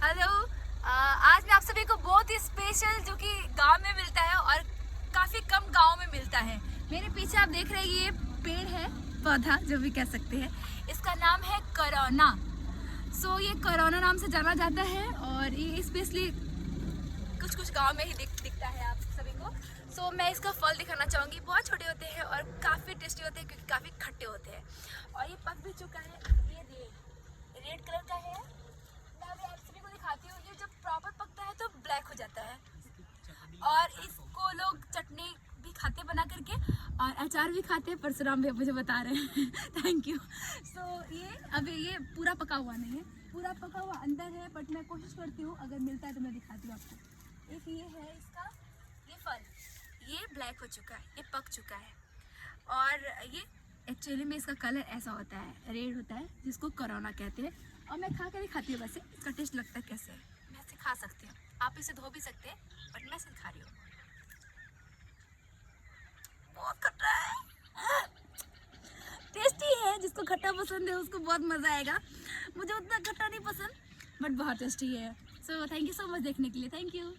Hello. आज मैं आप सभी को बहुत ही स्पेशल जो कि गांव में मिलता है और काफ़ी कम गांव में मिलता है। मेरे पीछे आप देख रहे हैं ये पेड़ है, पौधा जो भी कह सकते हैं। इसका नाम है करौना। ये करौना नाम से जाना जाता है और ये स्पेशली कुछ कुछ गांव में ही दिखता है आप सभी को। मैं इसका फल दिखाना चाहूँगी। बहुत छोटे होते हैं और काफ़ी टेस्टी होते हैं क्योंकि काफ़ी खट्टे होते हैं और ये पक भी चुका है। ये रेड कलर का है। मैं अभी आप सभी को दिखाती हूँ। ये जब प्रॉपर पकता है तो ब्लैक हो जाता है और इसको लोग चटनी भी खाते बना करके और अचार भी खाते हैं। परशुराम भैया मुझे बता रहे हैं थैंक यू। ये अभी ये पूरा पका हुआ नहीं है, पूरा पका हुआ अंदर है, बट मैं कोशिश करती हूँ अगर मिलता है तो मैं दिखाती हूँ आपको। एक ये है इसका, ये फल ये ब्लैक हो चुका है, ये पक चुका है और ये एक्चुअली में इसका कलर ऐसा होता है, रेड होता है, जिसको करौना कहते हैं। और मैं खा कर ही खाती हूँ। वैसे इसका टेस्ट लगता है कैसे है, मैं इसे खा सकती हूँ। आप इसे धो भी सकते हैं बट मैं इसे खा रही हूँ। बहुत खट्टा है, टेस्टी है। जिसको खट्टा पसंद है उसको बहुत मज़ा आएगा। मुझे उतना खट्टा नहीं पसंद बट बहुत टेस्टी है। थैंक यू सो मच देखने के लिए। Thank you.